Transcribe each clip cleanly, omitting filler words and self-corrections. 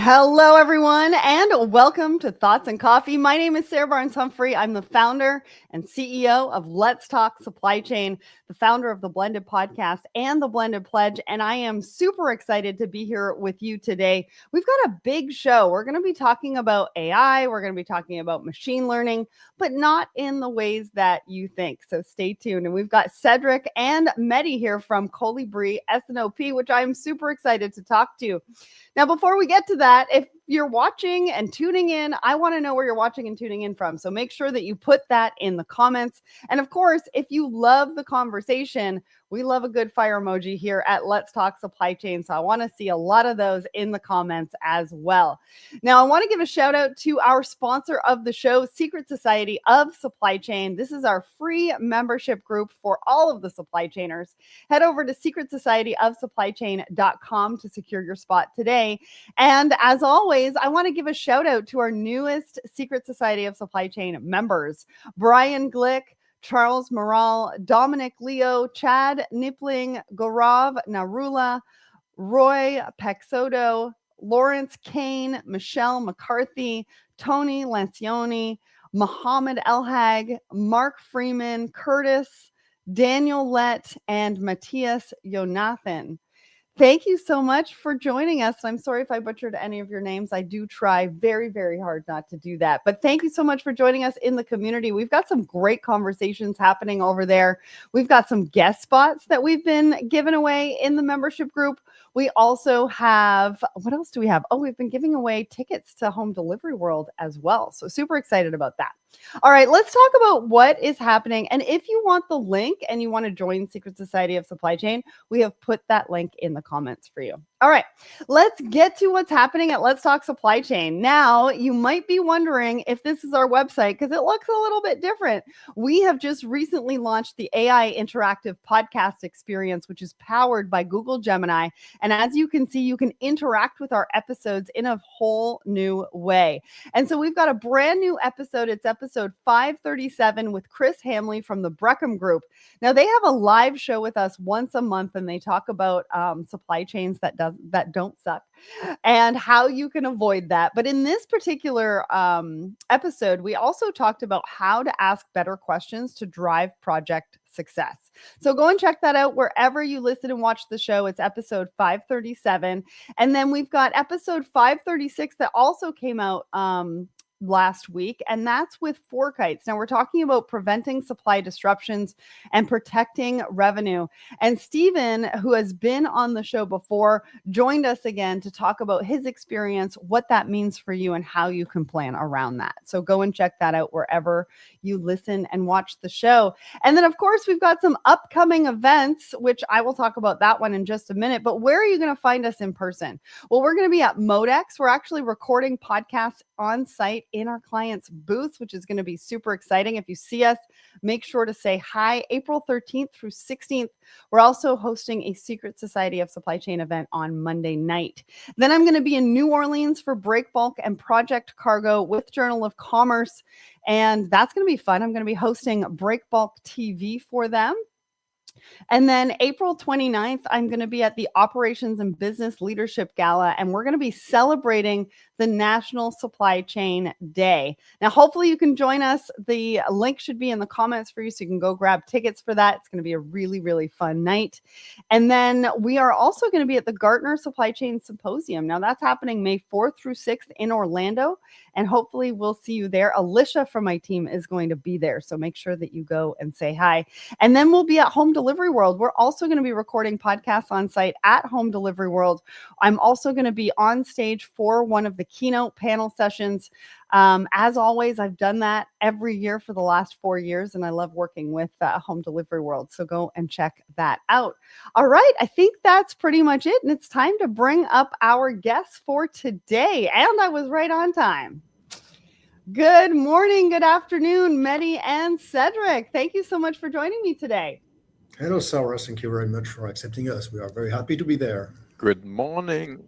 Hello, everyone, and welcome to Thoughts and Coffee. My name is Sarah Barnes-Humphrey. I'm the founder and CEO of Let's Talk Supply Chain, the founder of the Blended Podcast and the Blended Pledge, and I am super excited to be here with you today. We've got a big show. We're going to be talking about AI. We're going to be talking about machine learning, but not in the ways that you think. So stay tuned. And we've got Cédric and Mehdi here from Colibri S&OP, which I'm super excited to talk to. Now, before we get to that, if you're watching and tuning in, I want to know where you're watching and tuning in from. So make sure that you put that in the comments. And of course, if you love the conversation, we love a good fire emoji here at Let's Talk Supply Chain. So I want to see a lot of those in the comments as well. Now, I want to give a shout out to our sponsor of the show, Secret Society of Supply Chain. This is our free membership group for all of the supply chainers. Head over to secretsocietyofsupplychain.com to secure your spot today. And as always, I want to give a shout out to our newest Secret Society of Supply Chain members, Brian Glick, Charles Morale, Dominic Leo, Chad Nipling, Gaurav Narula, Roy Pexoto, Lawrence Kane, Michelle McCarthy, Tony Lancioni, Mohammed Elhag, Mark Freeman, Curtis, Daniel Lett, and Matthias Jonathan. Thank you so much for joining us. I'm sorry if I butchered any of your names. I do try very, very hard not to do that. But thank you so much for joining us in the community. We've got some great conversations happening over there. We've got some guest spots that we've been giving away in the membership group. We also have, what else do we have? Oh, we've been giving away tickets to Home Delivery World as well. So super excited about that. All right, let's talk about what is happening. And if you want the link and you want to join Secret Society of Supply Chain, we have put that link in the comments for you. All right, let's get to what's happening at Let's Talk Supply Chain. Now, you might be wondering if this is our website because it looks a little bit different. We have just recently launched the AI Interactive Podcast Experience, which is powered by Google Gemini. And as you can see, you can interact with our episodes in a whole new way. And so we've got a brand new episode. It's episode 537 with Chris Hamley from the Breckham Group. Now, they have a live show with us once a month, and they talk about supply chains that don't suck and how you can avoid that. But in this particular episode, we also talked about how to ask better questions to drive project success. So go and check that out wherever you listen and watch the show. It's episode 537. And then we've got episode 536 that also came out last week, and that's with Forkites. Now we're talking about preventing supply disruptions and protecting revenue. And Stephen, who has been on the show before, joined us again to talk about his experience, what that means for you, and how you can plan around that. So go and check that out wherever you listen and watch the show. And then, of course, we've got some upcoming events, which I will talk about that one in just a minute. But where are you going to find us in person? Well, we're going to be at Modex. We're actually recording podcasts on site in our client's booth, which is going to be super exciting. If you see us, make sure to say hi. April 13th through 16th. We're also hosting a Secret Society of Supply Chain event on Monday night. Then I'm going to be in New Orleans for Break Bulk and Project Cargo with Journal of Commerce. And that's going to be fun. I'm going to be hosting Break Bulk TV for them. And then April 29th, I'm going to be at the Operations and Business Leadership Gala, and we're going to be celebrating the National Supply Chain Day. Now, hopefully you can join us. The link should be in the comments for you, so you can go grab tickets for that. It's going to be a really, really fun night. And then we are also going to be at the Gartner Supply Chain Symposium. Now, that's happening May 4th through 6th in Orlando, and hopefully we'll see you there. Alicia from my team is going to be there, so make sure that you go and say hi. And then we'll be at Home Delivery World. We're also going to be recording podcasts on site at Home Delivery World. I'm also going to be on stage for one of the keynote panel sessions. As always, I've done that every year for the last 4 years, and I love working with Home Delivery World. So go and check that out. All right, I think that's pretty much it, and it's time to bring up our guests for today. And I was right on time. Good morning, good afternoon, Mehdi and Cédric. Thank you so much for joining me today. Hello, Sarah. Thank you very much for accepting us. We are very happy to be there. Good morning.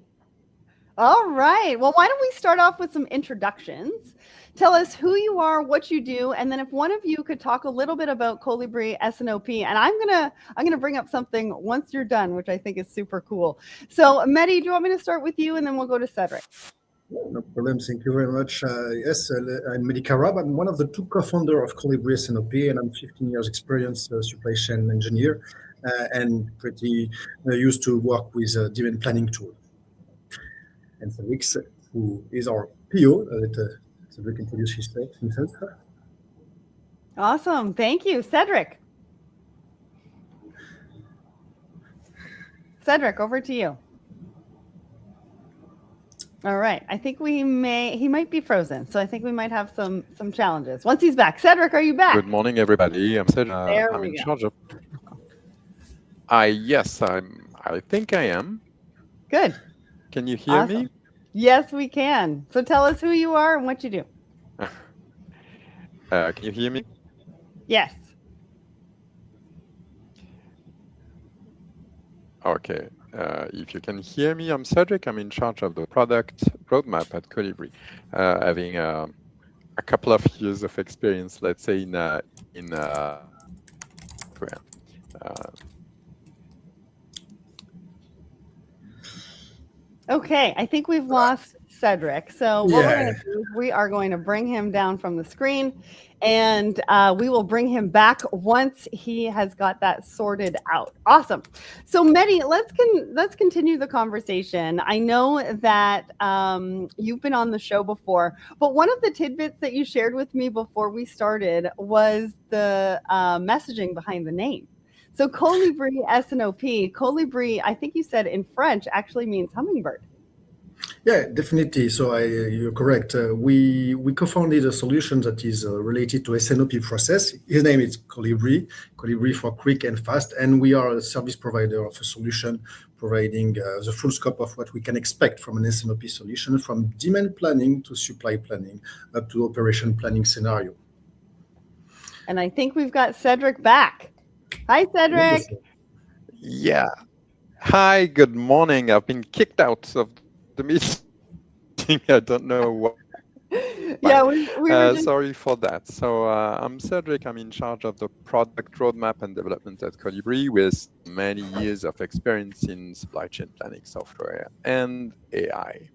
All right. Well, why don't we start off with some introductions? Tell us who you are, what you do, and then if one of you could talk a little bit about Colibri S&OP, and I'm gonna bring up something once you're done, which I think is super cool. So, Mehdi, do you want me to start with you, and then we'll go to Cédric? No problem. Thank you very much. Yes, I'm Mehdi Kharab. I'm one of the two co-founders of Colibri SNOP, and I'm 15 years experience supply chain engineer and pretty used to work with demand planning tool. And Cédric, who is our PO, Cédric introduce himself. Awesome. Thank you, Cédric. Cédric, over to you. All right. I think he might be frozen. So I think we might have some challenges. Once he's back. Cédric, are you back? Good morning, everybody. I'm Cédric. I'm in charge of. Yes, I think I am. Good. Can you hear me? Yes, we can. So tell us who you are and what you do. Can you hear me? Yes. Okay. If you can hear me, I'm Cédric. I'm in charge of the product roadmap at Colibri, having a couple of years of experience, let's say, in Okay, I think we've lost Cédric. So what we're going to do is we are going to bring him down from the screen, and we will bring him back once he has got that sorted out. Awesome. So Mehdi, let's continue the conversation. I know that you've been on the show before, but one of the tidbits that you shared with me before we started was the messaging behind the name. So Colibri SNOP, Colibri, I think you said in French, actually means hummingbird. Yeah, definitely. So you're correct. We co-founded a solution that is related to SNOP process. His name is Colibri for quick and fast. And we are a service provider of a solution providing the full scope of what we can expect from an SNOP solution, from demand planning to supply planning up to operation planning scenario. And I think we've got Cédric back. Hi, Cédric. Yeah. Hi, good morning. I've been kicked out of the meeting. I don't know what. Yeah, we were just... sorry for that. So I'm Cédric. I'm in charge of the product roadmap and development at Colibri with many years of experience in supply chain planning software and AI.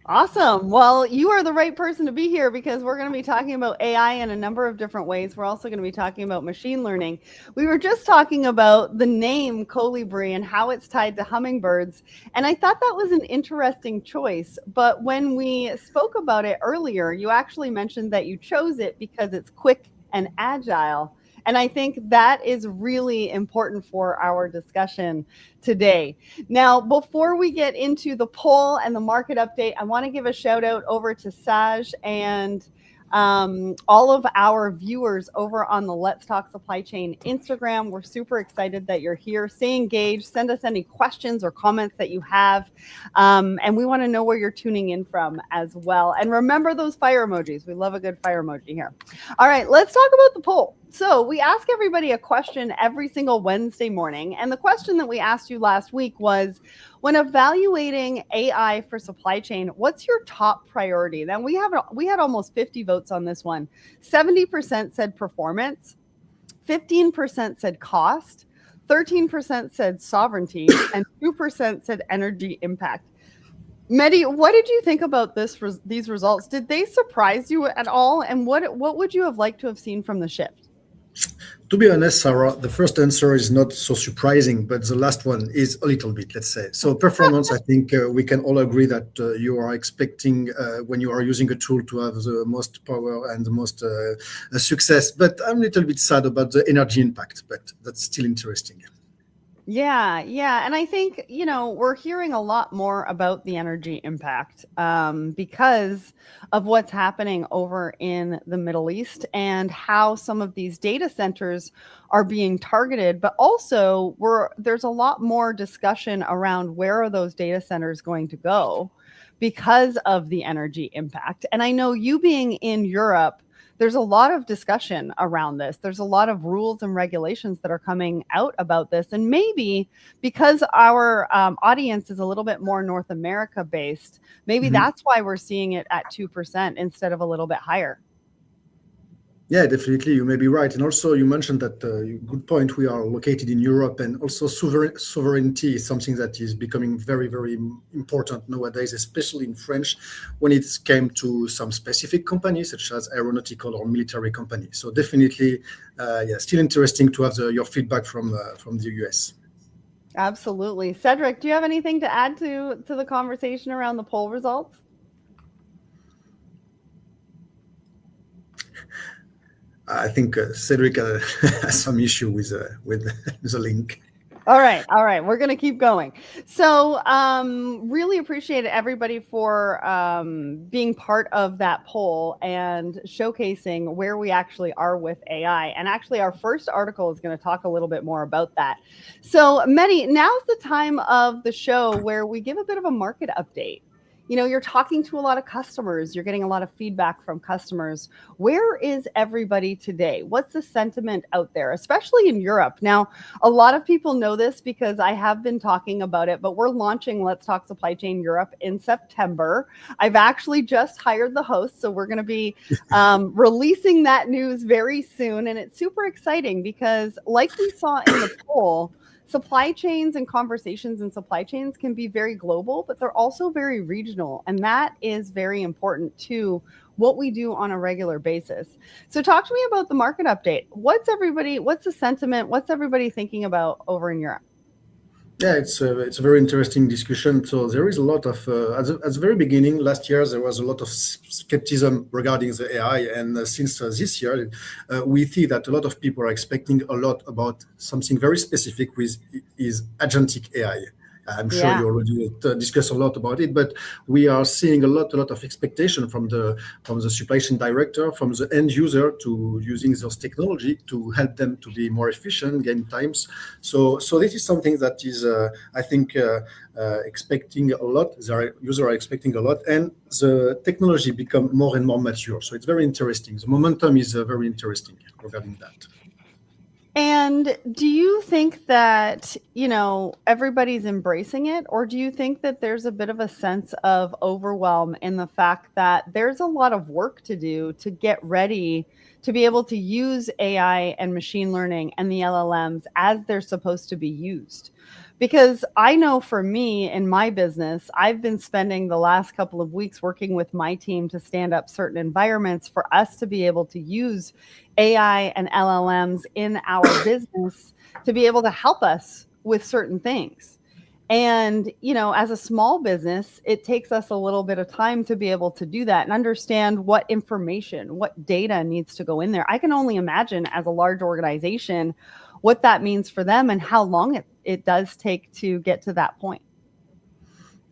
Awesome. Well, you are the right person to be here because we're going to be talking about AI in a number of different ways. We're also going to be talking about machine learning. We were just talking about the name Colibri and how it's tied to hummingbirds. And I thought that was an interesting choice. But when we spoke about it earlier, you actually mentioned that you chose it because it's quick and agile. And I think that is really important for our discussion today. Now, before we get into the poll and the market update, I want to give a shout out over to Saj and all of our viewers over on the Let's Talk Supply Chain Instagram. We're super excited that you're here. Stay engaged. Send us any questions or comments that you have. And we want to know where you're tuning in from as well. And remember those fire emojis. We love a good fire emoji here. All right, let's talk about the poll. So we ask everybody a question every single Wednesday morning. And the question that we asked you last week was, when evaluating AI for supply chain, what's your top priority? Then we had almost 50 votes on this one. 70% said performance, 15% said cost, 13% said sovereignty, and 2% said energy impact. Mehdi, what did you think about these results? Did they surprise you at all? And what would you have liked to have seen from the shift? To be honest, Sarah, the first answer is not so surprising, but the last one is a little bit, let's say. So performance, I think we can all agree that you are expecting when you are using a tool to have the most power and the most success. But I'm a little bit sad about the energy impact, but that's still interesting. Yeah. And I think, we're hearing a lot more about the energy impact because of what's happening over in the Middle East and how some of these data centers are being targeted. But also there's a lot more discussion around where are those data centers going to go because of the energy impact. And I know you being in Europe, there's a lot of discussion around this. There's a lot of rules and regulations that are coming out about this. And maybe because our audience is a little bit more North America based, maybe that's why we're seeing it at 2% instead of a little bit higher. Yeah, definitely. You may be right. And also, you mentioned that good point. We are located in Europe, and also sovereignty is something that is becoming very, very important nowadays, especially in French, when it came to some specific companies such as aeronautical or military companies. So definitely, yeah, still interesting to have your feedback from the US. Absolutely. Cédric, do you have anything to add to the conversation around the poll results? I think Cédric has some issue with the link. All right. We're going to keep going. So, really appreciate everybody for being part of that poll and showcasing where we actually are with AI. And actually, our first article is going to talk a little bit more about that. So, Mehdi, now's the time of the show where we give a bit of a market update. You're talking to a lot of customers, you're getting a lot of feedback from customers. Where is everybody today? What's the sentiment out there, especially in Europe? Now, a lot of people know this because I have been talking about it, but we're launching Let's Talk Supply Chain Europe in September. I've actually just hired the host, so we're going to be releasing that news very soon. And it's super exciting because, like we saw in the poll, supply chains and conversations in supply chains can be very global, but they're also very regional. And that is very important to what we do on a regular basis. So talk to me about the market update. What's the sentiment? What's everybody thinking about over in Europe? Yeah, it's a very interesting discussion. So there is a lot of at the very beginning last year there was a lot of skepticism regarding the AI, and since this year we see that a lot of people are expecting a lot about something very specific with is agentic AI. I'm sure you already discussed a lot about it, but we are seeing a lot of expectation from the supply chain director, from the end user to using those technology to help them to be more efficient, gain times. So this is something that is, I think, expecting a lot. The users are expecting a lot, and the technology become more and more mature. So it's very interesting. The momentum is very interesting regarding that. And do you think that, everybody's embracing it, or do you think that there's a bit of a sense of overwhelm in the fact that there's a lot of work to do to get ready to be able to use AI and machine learning and the LLMs as they're supposed to be used? Because I know for me in my business, I've been spending the last couple of weeks working with my team to stand up certain environments for us to be able to use AI and LLMs in our business to be able to help us with certain things. And, as a small business, it takes us a little bit of time to be able to do that and understand what information, what data needs to go in there. I can only imagine as a large organization what that means for them and how long it does take to get to that point.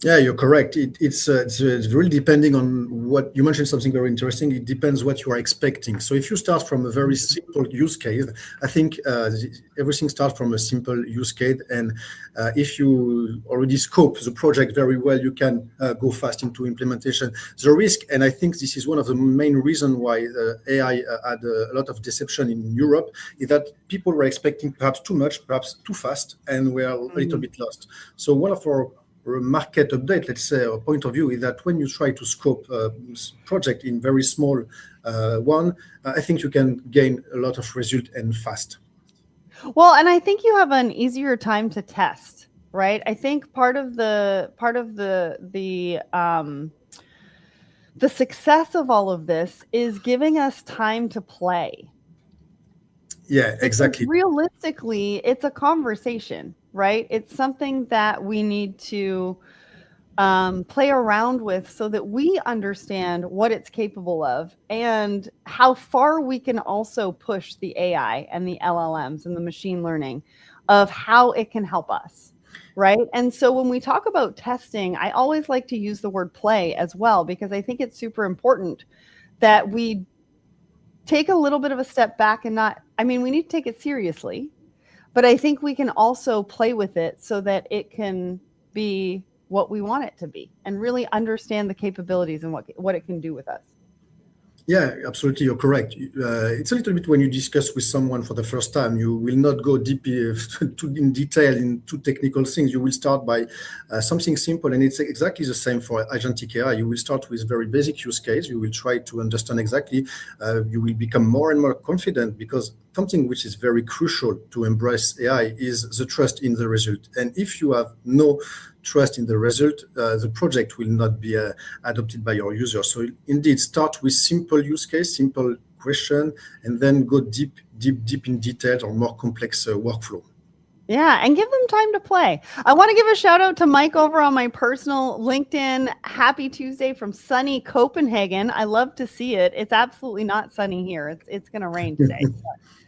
Yeah, you're correct. It's really depending on what you mentioned. Something very interesting. It depends what you are expecting. So if you start from a very simple use case, I think everything starts from a simple use case. And if you already scope the project very well, you can go fast into implementation. The risk, and I think this is one of the main reasons why AI had a lot of deception in Europe, is that people were expecting perhaps too much, perhaps too fast, and we are a little bit lost. So one of our market update, let's say, or point of view is that when you try to scope a project in very small one, I think you can gain a lot of result and fast. Well, and I think you have an easier time to test, right? I think part of the success of all of this is giving us time to play. Yeah, exactly. Because realistically, it's a conversation, right? It's something that we need to play around with so that we understand what it's capable of and how far we can also push the AI and the LLMs and the machine learning of how it can help us, right? And so when we talk about testing, I always like to use the word play as well, because I think it's super important that we take a little bit of a step back and we need to take it seriously, but I think we can also play with it so that it can be what we want it to be and really understand the capabilities and what it can do with us. Yeah, absolutely. You're correct. It's a little bit when you discuss with someone for the first time, you will not go deep in detail in too technical things. You will start by something simple, and it's exactly the same for agentic AI. You will start with very basic use case. You will try to understand exactly. You will become more and more confident because something which is very crucial to embrace AI is the trust in the result. And if you have no trust in the result, the project will not be adopted by your users. So indeed, start with simple use case, simple question, and then go deep in detail or more complex workflow. Yeah, and give them time to play. I want to give a shout out to Mike over on my personal LinkedIn. Happy Tuesday from sunny Copenhagen. I love to see it. It's absolutely not sunny here. It's going to rain today. So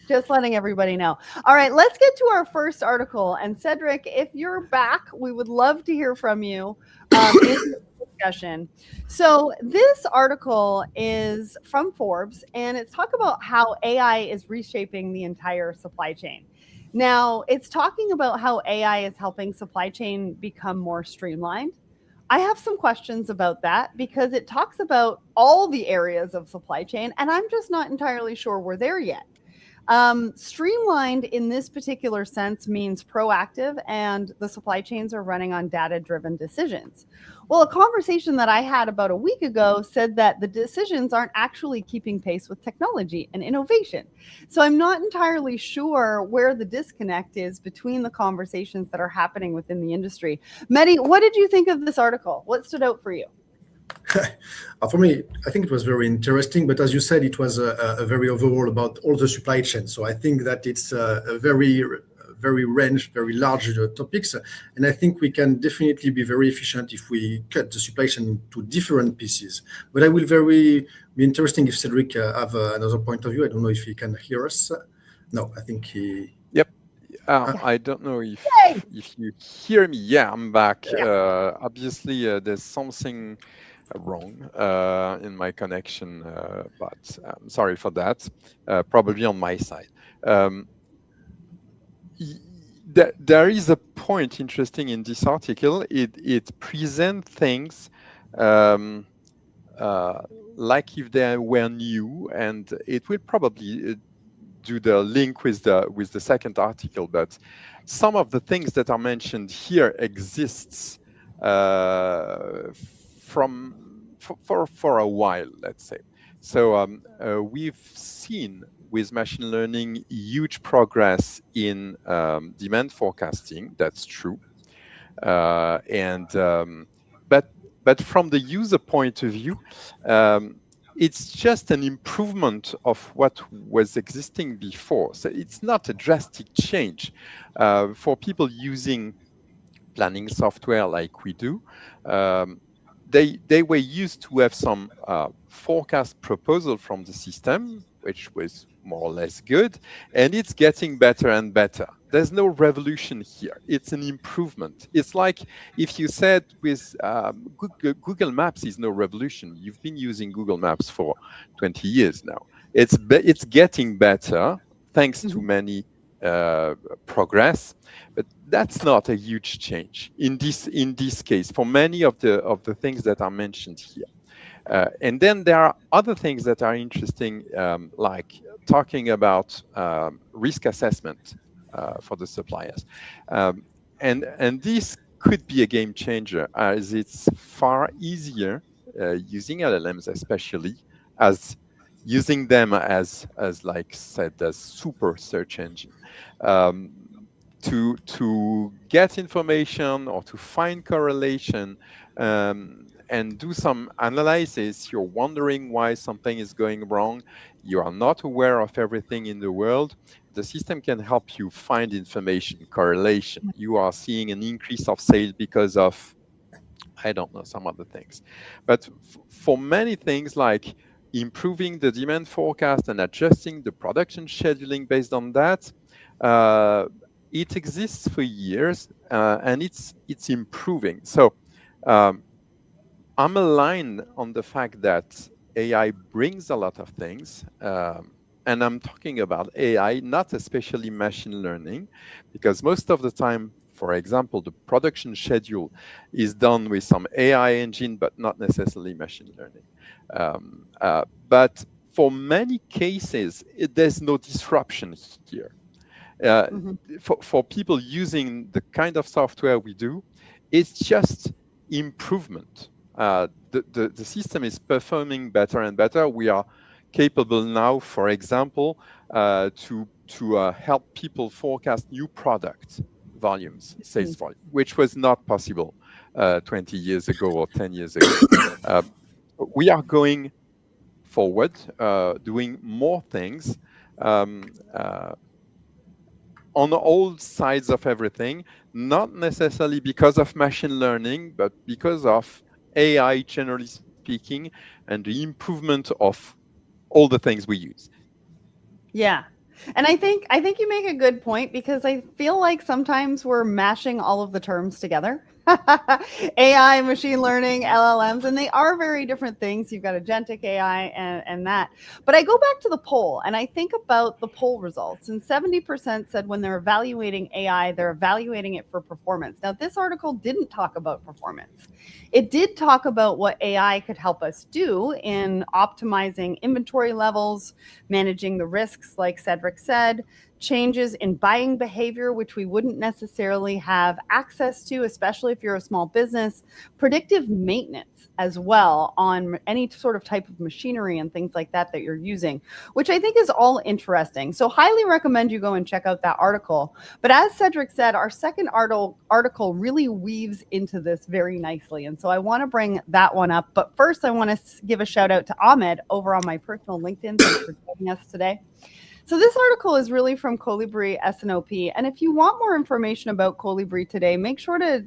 just letting everybody know. All right, let's get to our first article. And Cédric, if you're back, we would love to hear from you in the discussion. So this article is from Forbes, and it's talk about how AI is reshaping the entire supply chain. Now, it's talking about how AI is helping supply chain become more streamlined. I have some questions about that because it talks about all the areas of supply chain, and I'm just not entirely sure we're there yet. Streamlined in this particular sense means proactive, and the supply chains are running on data driven decisions. Well, a conversation that I had about a week ago said that the decisions aren't actually keeping pace with technology and innovation. So I'm not entirely sure where the disconnect is between the conversations that are happening within the industry. Mehdi, what did you think of this article? What stood out for you? For me, I think it was very interesting, but as you said, it was a very overall about all the supply chain. So I think that it's a very range, very large topics, and I think we can definitely be very efficient if we cut the supply chain into different pieces. But I will be interesting if Cédric have another point of view. I don't know if he can hear us. No, I think he. Yep. I don't know if you hear me. Yeah, I'm back. Obviously, there's something wrong in my connection, but I'm sorry for that. Probably on my side. There is a point interesting in this article. It presents things like if they were new, and it will probably do the link with the second article. But some of the things that are mentioned here exists for a while, let's say. So we've seen with machine learning huge progress in demand forecasting. That's true, but from the user point of view, it's just an improvement of what was existing before. So it's not a drastic change for people using planning software like we do. They were used to have some forecast proposal from the system, which was more or less good, and it's getting better and better. There's no revolution here. It's an improvement. It's like if you said with Google Maps is no revolution. You've been using Google Maps for 20 years now. It's getting better thanks to many progress, but that's not a huge change in this case for many of the things that are mentioned here. And then there are other things that are interesting, like talking about risk assessment for the suppliers, and this could be a game changer as it's far easier using LLMs, especially as using them as like said, as super search engine, to get information or to find correlation, and do some analysis. You're wondering why something is going wrong. You are not aware of everything in the world. The system can help you find information, correlation. You are seeing an increase of sales because of, I don't know, some other things. But for many things like improving the demand forecast and adjusting the production scheduling based on that, it exists for years, and it's improving. So I'm aligned on the fact that AI brings a lot of things, and I'm talking about AI, not especially machine learning, because most of the time For example, the production schedule is done with some AI engine, but not necessarily machine learning. But for many cases, there's no disruption here. For people using the kind of software we do, it's just improvement. The system is performing better and better. We are capable now, for example, to help people forecast new product volumes, sales volume, which was not possible 20 years ago or 10 years ago. We are going forward, doing more things on all sides of everything, not necessarily because of machine learning, but because of AI, generally speaking, and the improvement of all the things we use. Yeah. And I think you make a good point, because I feel like sometimes we're mashing all of the terms together. AI, machine learning, LLMs, and they are very different things. You've got agentic AI and that. But I go back to the poll and I think about the poll results, and 70% said when they're evaluating AI, they're evaluating it for performance. Now, this article didn't talk about performance. It did talk about what AI could help us do in optimizing inventory levels, managing the risks, like Cédric said, changes in buying behavior, which we wouldn't necessarily have access to, especially if you're a small business, predictive maintenance as well on any sort of type of machinery and things like that that you're using, which I think is all interesting. So highly recommend you go and check out that article. But as Cédric said, our second article really weaves into this very nicely. And so I want to bring that one up. But first, I want to give a shout out to Ahmed over on my personal LinkedIn. Thanks for joining us today. So this article is really from Colibri SNOP. And if you want more information about Colibri today, make sure to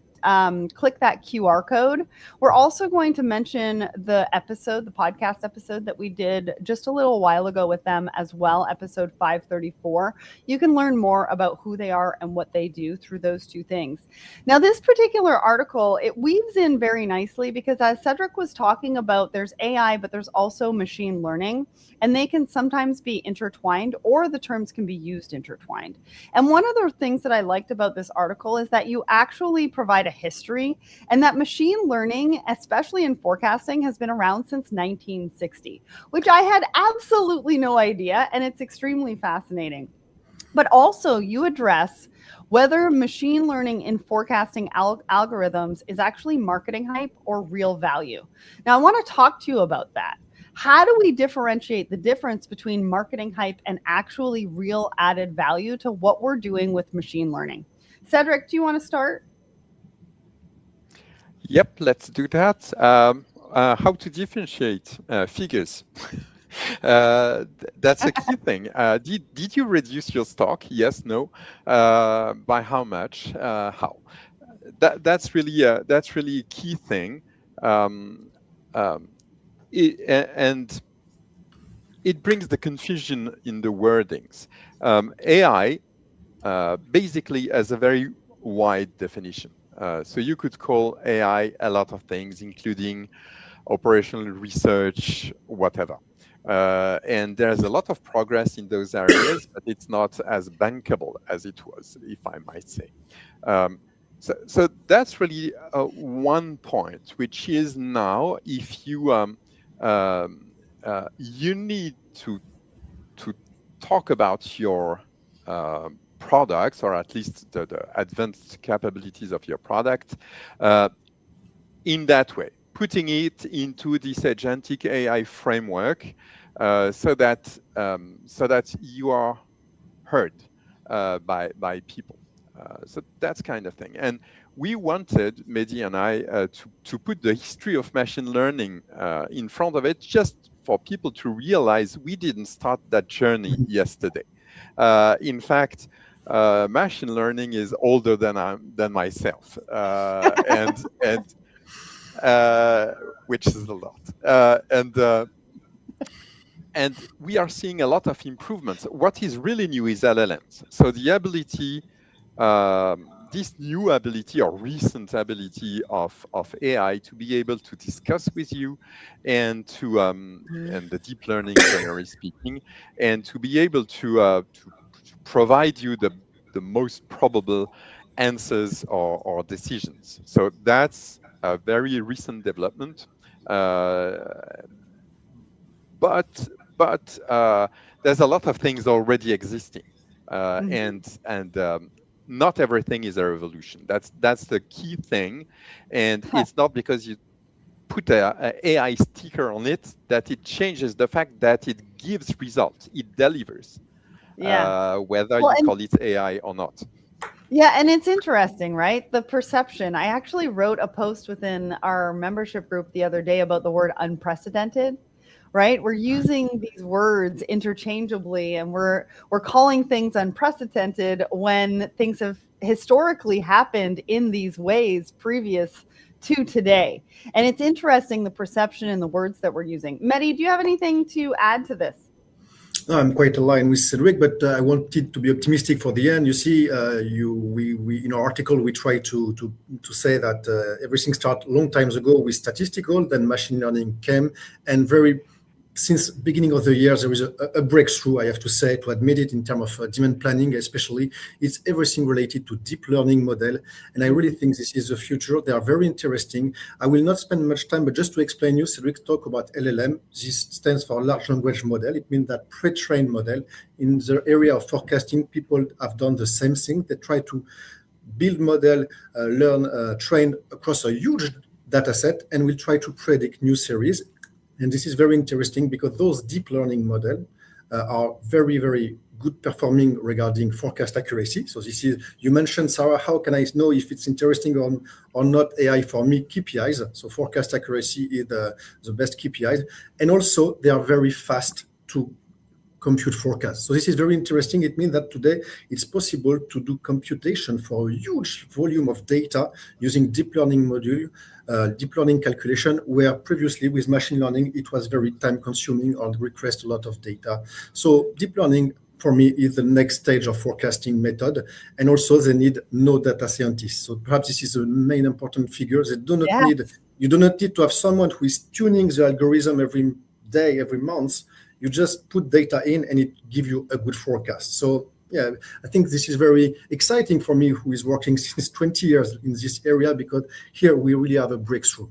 click that QR code. We're also going to mention the podcast episode that we did just a little while ago with them as well, episode 534. You can learn more about who they are and what they do through those two things. Now, this particular article, it weaves in very nicely because as Cédric was talking about, there's AI, but there's also machine learning, and they can sometimes be intertwined, or the terms can be used intertwined. And one of the things that I liked about this article is that you actually provide a history, and that machine learning, especially in forecasting, has been around since 1960, which I had absolutely no idea, and it's extremely fascinating. But also you address whether machine learning in forecasting algorithms is actually marketing hype or real value. Now, I want to talk to you about that. How do we differentiate the difference between marketing hype and actually real added value to what we're doing with machine learning? Cédric, do you want to start? Yep, let's do that. How to differentiate figures? That's a key thing. Did you reduce your stock? Yes, no. By how much? How? That's really a key thing. And it brings the confusion in the wordings. AI basically has a very wide definition. So you could call AI a lot of things, including operational research, whatever. And there's a lot of progress in those areas, but it's not as bankable as it was, if I might say. So that's really one point, which is now if you you need to talk about your products, or at least the advanced capabilities of your product in that way, putting it into this agentic AI framework so that you are heard by people. So that's kind of thing. And we wanted, Mehdi and I, to put the history of machine learning in front of it, just for people to realize we didn't start that journey yesterday. In fact, machine learning is older than myself, and which is a lot. And we are seeing a lot of improvements. What is really new is LLMs. So the ability, this new ability or recent ability of AI to be able to discuss with you, and to and the deep learning, generally speaking, and to be able to provide you the most probable answers or decisions. So that's a very recent development. But there's a lot of things already existing, and not everything is a revolution. That's the key thing, and it's not because you put a AI sticker on it that it changes the fact that it gives results, it delivers, whether you call it AI or not. Yeah, and it's interesting, right? The perception. I actually wrote a post within our membership group the other day about the word unprecedented, right? We're using these words interchangeably, and we're calling things unprecedented when things have historically happened in these ways previous to today. And it's interesting, the perception and the words that we're using. Mehdi, do you have anything to add to this? No, I'm quite aligned with Cédric, but I wanted to be optimistic for the end. You see, we in our article we try to say that everything started long times ago with statistical, then machine learning came, and since beginning of the year there is a breakthrough. I have to say, to admit it, in terms of demand planning, especially. It's everything related to deep learning model, and I really think this is the future. They are very interesting. I will not spend much time, but just to explain you, Cédric talk about LLM. This stands for large language model. It means that pre-trained model. In the area of forecasting, people have done the same thing. They try to build model, train across a huge data set, and will try to predict new series. And this is very interesting because those deep learning models are very, very good performing regarding forecast accuracy. So this is, you mentioned, Sarah, how can I know if it's interesting or not AI for me? KPIs. So forecast accuracy is the best KPIs. And also they are very fast to compute forecasts. So this is very interesting. It means that today it's possible to do computation for a huge volume of data using deep learning module, deep learning calculation, where previously with machine learning, it was very time consuming or request a lot of data. So deep learning for me is the next stage of forecasting method. And also they need no data scientists. So perhaps this is the main important figure. They do not need, you do not need to have someone who is tuning the algorithm every day, every month. You just put data in and it gives you a good forecast. So yeah, I think this is very exciting for me, who is working since 20 years in this area, because here we really have a breakthrough.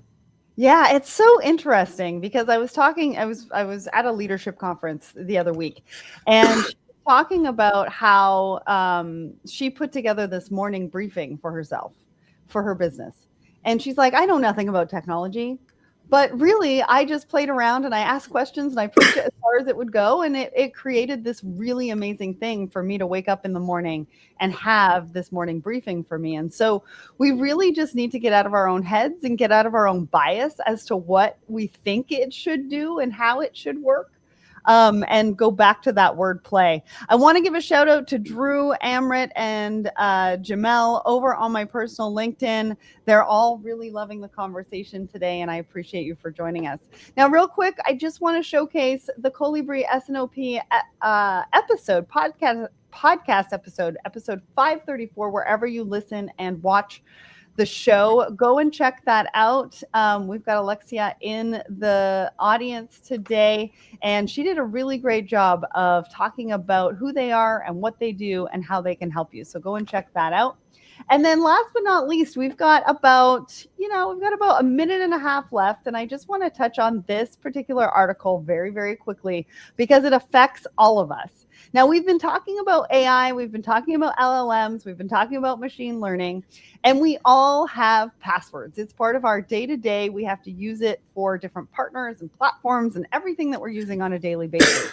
Yeah, it's so interesting because I was at a leadership conference the other week, and she was talking about how she put together this morning briefing for herself, for her business. And she's like, I know nothing about technology. But really, I just played around and I asked questions and I pushed it as far as it would go. And it created this really amazing thing for me to wake up in the morning and have this morning briefing for me. And so we really just need to get out of our own heads and get out of our own bias as to what we think it should do and how it should work. And go back to that word play. I want to give a shout out to Drew, Amrit, and Jamel over on my personal LinkedIn. They're all really loving the conversation today, and I appreciate you for joining us. Now, real quick, I just want to showcase the Colibri SNOP podcast episode 534, wherever you listen and watch the show. Go and check that out. We've got Alexia in the audience today, and she did a really great job of talking about who they are and what they do and how they can help you. So go and check that out. And then last but not least, we've got about a minute and a half left. And I just want to touch on this particular article very, very quickly because it affects all of us. Now, we've been talking about AI, we've been talking about LLMs, we've been talking about machine learning, and we all have passwords. It's part of our day-to-day. We have to use it for different partners and platforms and everything that we're using on a daily basis.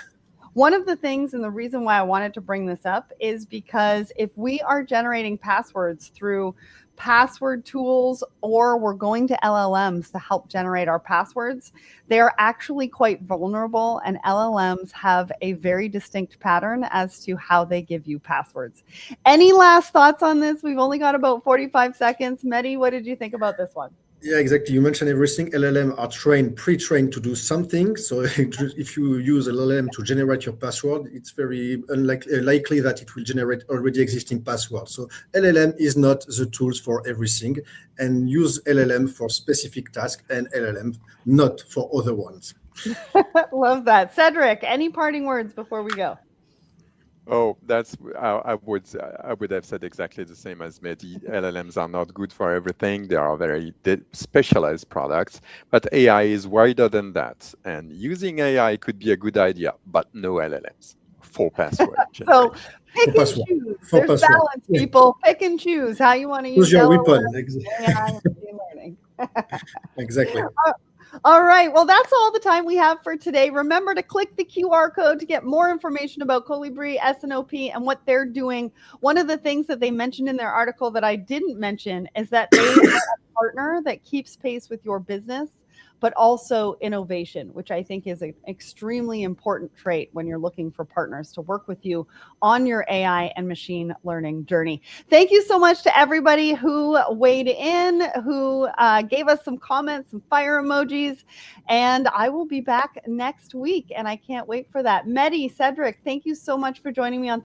One of the things, and the reason why I wanted to bring this up, is because if we are generating passwords through password tools, or we're going to LLMs to help generate our passwords, they are actually quite vulnerable, and LLMs have a very distinct pattern as to how they give you passwords. Any last thoughts on this? We've only got about 45 seconds. Mehdi, what did you think about this one? Yeah, exactly. You mentioned everything. LLM are pre-trained to do something. So if you use LLM to generate your password, it's very likely that it will generate already existing password. So LLM is not the tools for everything, and use LLM for specific tasks and LLM not for other ones. Love that. Cédric, any parting words before we go? Oh, I would have said exactly the same as Mehdi. LLMs are not good for everything. They are very specialized products, but AI is wider than that. And using AI could be a good idea, but no LLMs for password So generation. pick and password. choose. For There's password. balance, people. Pick and choose how you want to Choose use your LLM, weapon. AI, and machine learning. Exactly. All right. Well, that's all the time we have for today. Remember to click the QR code to get more information about Colibri, SNOP, and what they're doing. One of the things that they mentioned in their article that I didn't mention is that they are a partner that keeps pace with your business, but also innovation, which I think is an extremely important trait when you're looking for partners to work with you on your AI and machine learning journey. Thank you so much to everybody who weighed in, who gave us some comments, some fire emojis, and I will be back next week, and I can't wait for that. Mehdi, Cédric, thank you so much for joining me on